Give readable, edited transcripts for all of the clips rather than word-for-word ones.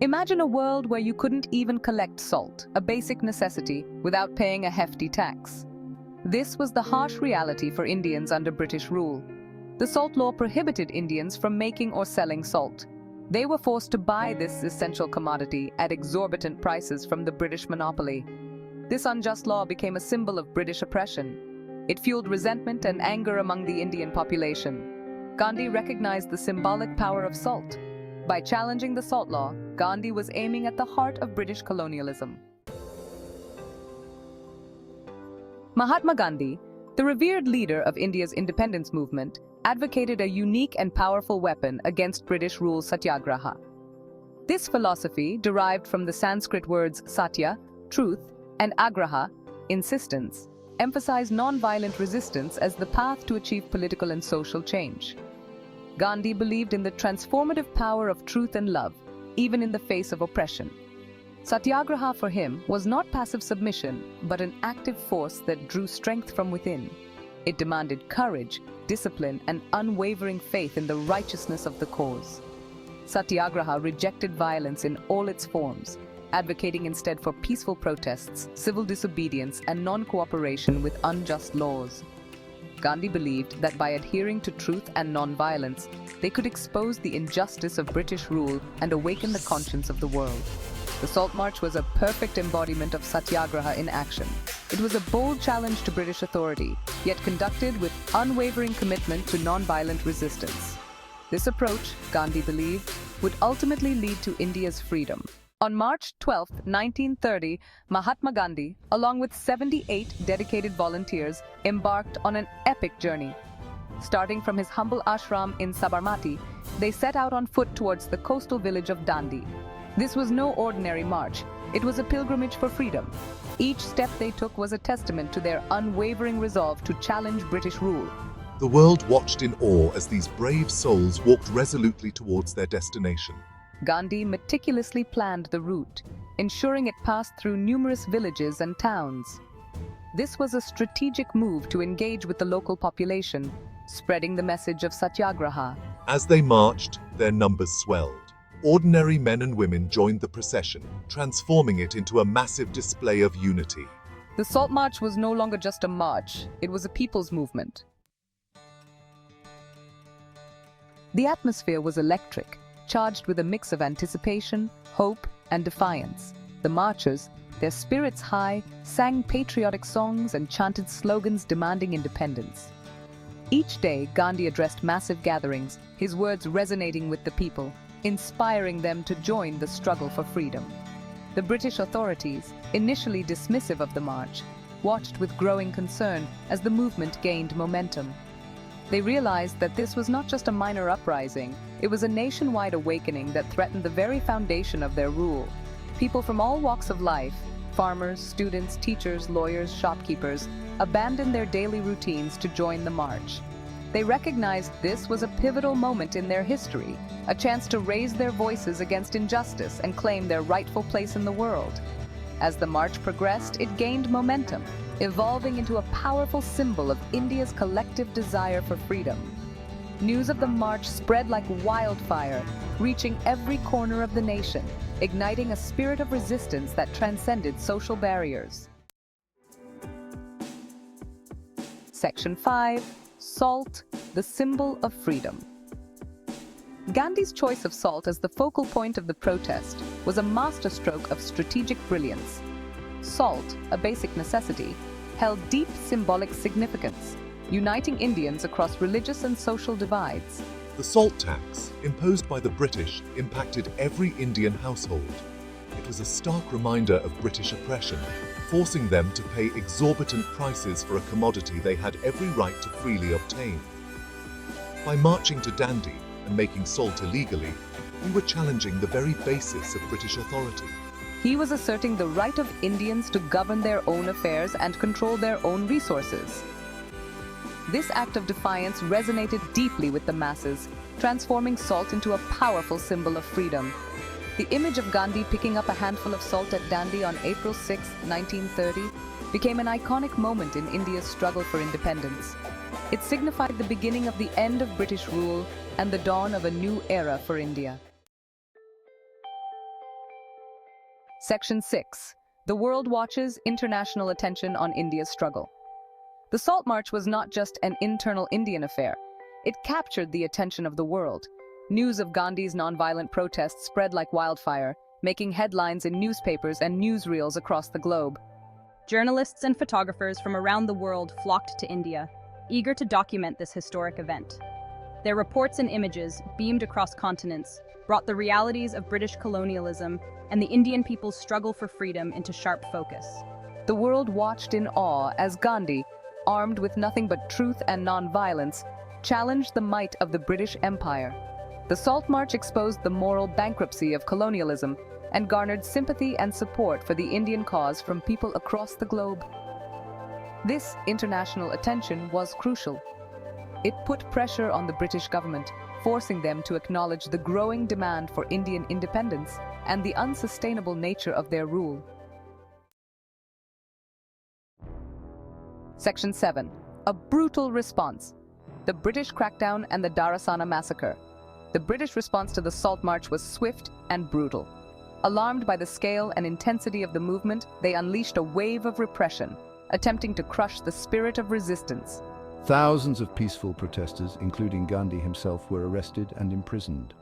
Imagine a world where you couldn't even collect salt, a basic necessity, without paying a hefty tax. This was the harsh reality for Indians under British rule. The salt law prohibited Indians from making or selling salt. They were forced to buy this essential commodity at exorbitant prices from the British monopoly. This unjust law became a symbol of British oppression. It fueled resentment and anger among the Indian population. Gandhi recognized the symbolic power of salt. By challenging the salt law, Gandhi was aiming at the heart of British colonialism. Mahatma Gandhi, the revered leader of India's independence movement, advocated a unique and powerful weapon against British rule, Satyagraha. This philosophy, derived from the Sanskrit words satya, truth, and agraha, insistence, emphasized non-violent resistance as the path to achieve political and social change. Gandhi believed in the transformative power of truth and love, even in the face of oppression. Satyagraha for him was not passive submission, but an active force that drew strength from within. It demanded courage, discipline, and unwavering faith in the righteousness of the cause. Satyagraha rejected violence in all its forms, advocating instead for peaceful protests, civil disobedience, and non-cooperation with unjust laws. Gandhi believed that by adhering to truth and non-violence, they could expose the injustice of British rule and awaken the conscience of the world. The Salt March was a perfect embodiment of Satyagraha in action. It was a bold challenge to British authority, yet conducted with unwavering commitment to non-violent resistance. This approach, Gandhi believed, would ultimately lead to India's freedom. On March 12, 1930, Mahatma Gandhi, along with 78 dedicated volunteers, embarked on an epic journey. Starting from his humble ashram in Sabarmati, they set out on foot towards the coastal village of Dandi. This was no ordinary march. It was a pilgrimage for freedom. Each step they took was a testament to their unwavering resolve to challenge British rule. The world watched in awe as these brave souls walked resolutely towards their destination. Gandhi meticulously planned the route, ensuring it passed through numerous villages and towns. This was a strategic move to engage with the local population, spreading the message of Satyagraha. As they marched, their numbers swelled. Ordinary men and women joined the procession, transforming it into a massive display of unity. The Salt March was no longer just a march, it was a people's movement. The atmosphere was electric, charged with a mix of anticipation, hope, and defiance. The marchers, their spirits high, sang patriotic songs and chanted slogans demanding independence. Each day, Gandhi addressed massive gatherings, his words resonating with the people, inspiring them to join the struggle for freedom. The British authorities, initially dismissive of the march, watched with growing concern as the movement gained momentum. They realized that this was not just a minor uprising, it was a nationwide awakening that threatened the very foundation of their rule. People from all walks of life, farmers, students, teachers, lawyers, shopkeepers, abandoned their daily routines to join the march. They recognized this was a pivotal moment in their history, a chance to raise their voices against injustice and claim their rightful place in the world. As the march progressed, it gained momentum, evolving into a powerful symbol of India's collective desire for freedom. News of the march spread like wildfire, reaching every corner of the nation, igniting a spirit of resistance that transcended social barriers. Section 5. Salt, the symbol of freedom. Gandhi's choice of salt as the focal point of the protest was a masterstroke of strategic brilliance. Salt, a basic necessity, held deep symbolic significance, uniting Indians across religious and social divides. The salt tax, imposed by the British, impacted every Indian household. It was a stark reminder of British oppression, forcing them to pay exorbitant prices for a commodity they had every right to freely obtain. By marching to Dandi and making salt illegally, we were challenging the very basis of British authority. He was asserting the right of Indians to govern their own affairs and control their own resources. This act of defiance resonated deeply with the masses, transforming salt into a powerful symbol of freedom. The image of Gandhi picking up a handful of salt at Dandi on April 6, 1930, became an iconic moment in India's struggle for independence. It signified the beginning of the end of British rule and the dawn of a new era for India. Section 6. The world watches international attention on India's struggle. The Salt March was not just an internal Indian affair. It captured the attention of the world. News of Gandhi's nonviolent protests spread like wildfire, making headlines in newspapers and newsreels across the globe. Journalists and photographers from around the world flocked to India, eager to document this historic event. Their reports and images, beamed across continents, brought the realities of British colonialism and the Indian people's struggle for freedom into sharp focus. The world watched in awe as Gandhi, armed with nothing but truth and non-violence, challenged the might of the British Empire. The Salt March exposed the moral bankruptcy of colonialism and garnered sympathy and support for the Indian cause from people across the globe. This international attention was crucial. It put pressure on the British government, forcing them to acknowledge the growing demand for Indian independence and the unsustainable nature of their rule. Section 7. A brutal response. The British crackdown and the Dharasana massacre. The British response to the Salt March was swift and brutal. Alarmed by the scale and intensity of the movement, they unleashed a wave of repression, attempting to crush the spirit of resistance. Thousands of peaceful protesters, including Gandhi himself, were arrested and imprisoned.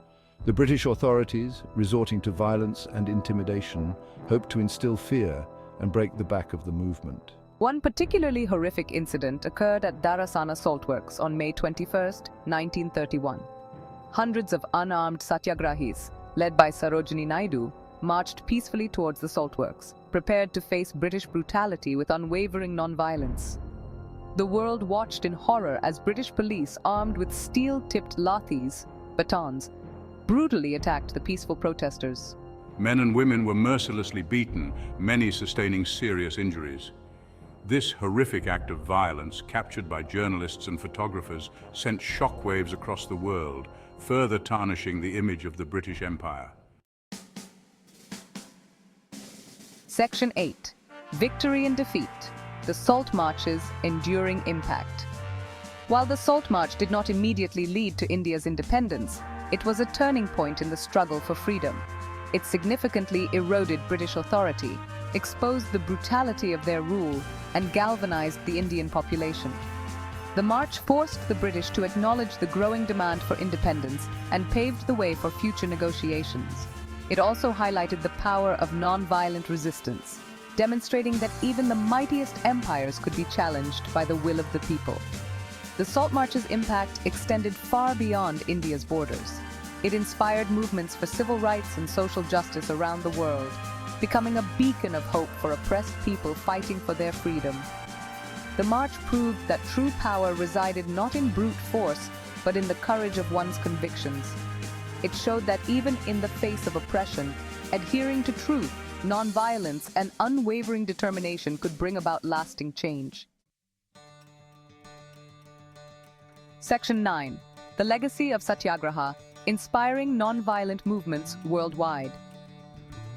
The British authorities, resorting to violence and intimidation, hoped to instill fear and break the back of the movement. One particularly horrific incident occurred at Dharasana saltworks on May 21, 1931. Hundreds of unarmed Satyagrahis, led by Sarojini Naidu, marched peacefully towards the saltworks, prepared to face British brutality with unwavering nonviolence. The world watched in horror as British police, armed with steel-tipped lathis, batons, brutally attacked the peaceful protesters. Men and women were mercilessly beaten, many sustaining serious injuries. This horrific act of violence, captured by journalists and photographers, sent shockwaves across the world, further tarnishing the image of the British Empire. Section 8. Victory and Defeat. The Salt March's enduring impact. While the Salt March did not immediately lead to India's independence, it was a turning point in the struggle for freedom. It significantly eroded British authority, exposed the brutality of their rule, and galvanized the Indian population. The march forced the British to acknowledge the growing demand for independence and paved the way for future negotiations. It also highlighted the power of non-violent resistance, demonstrating that even the mightiest empires could be challenged by the will of the people. The Salt March's impact extended far beyond India's borders. It inspired movements for civil rights and social justice around the world, becoming a beacon of hope for oppressed people fighting for their freedom. The march proved that true power resided not in brute force, but in the courage of one's convictions. It showed that even in the face of oppression, adhering to truth, non-violence, and unwavering determination could bring about lasting change. Section 9. The Legacy of Satyagraha, Inspiring Non-Violent Movements Worldwide.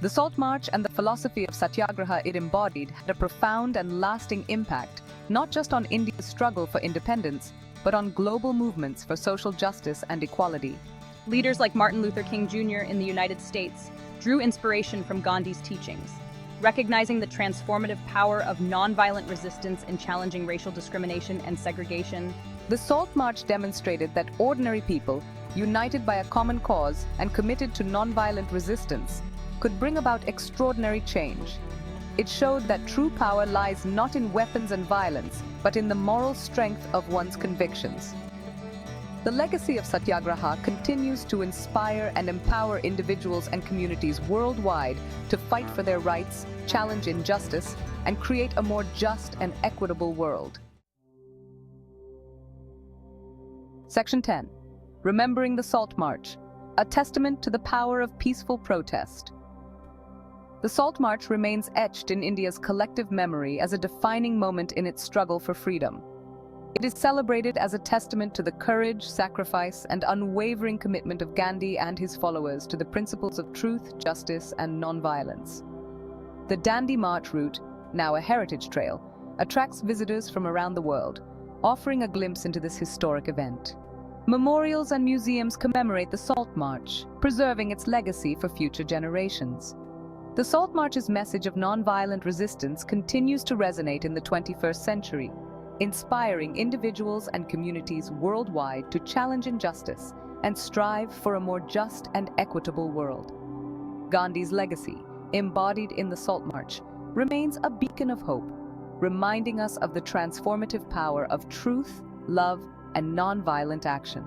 The Salt March and the philosophy of Satyagraha it embodied had a profound and lasting impact, not just on India's struggle for independence, but on global movements for social justice and equality. Leaders like Martin Luther King Jr. in the United States drew inspiration from Gandhi's teachings, recognizing the transformative power of nonviolent resistance in challenging racial discrimination and segregation. The Salt March demonstrated that ordinary people, united by a common cause and committed to nonviolent resistance, could bring about extraordinary change. It showed that true power lies not in weapons and violence, but in the moral strength of one's convictions. The legacy of Satyagraha continues to inspire and empower individuals and communities worldwide to fight for their rights, challenge injustice, and create a more just and equitable world. Section 10. Remembering the Salt March, a testament to the power of peaceful protest. The Salt March remains etched in India's collective memory as a defining moment in its struggle for freedom. It is celebrated as a testament to the courage, sacrifice, and unwavering commitment of Gandhi and his followers to the principles of truth, justice, and nonviolence. The Dandi March route, now a heritage trail, attracts visitors from around the world, offering a glimpse into this historic event. Memorials and museums commemorate the Salt March, preserving its legacy for future generations. The Salt March's message of nonviolent resistance continues to resonate in the 21st century, inspiring individuals and communities worldwide to challenge injustice and strive for a more just and equitable world. Gandhi's legacy, embodied in the Salt March, remains a beacon of hope, reminding us of the transformative power of truth, love, and nonviolent action.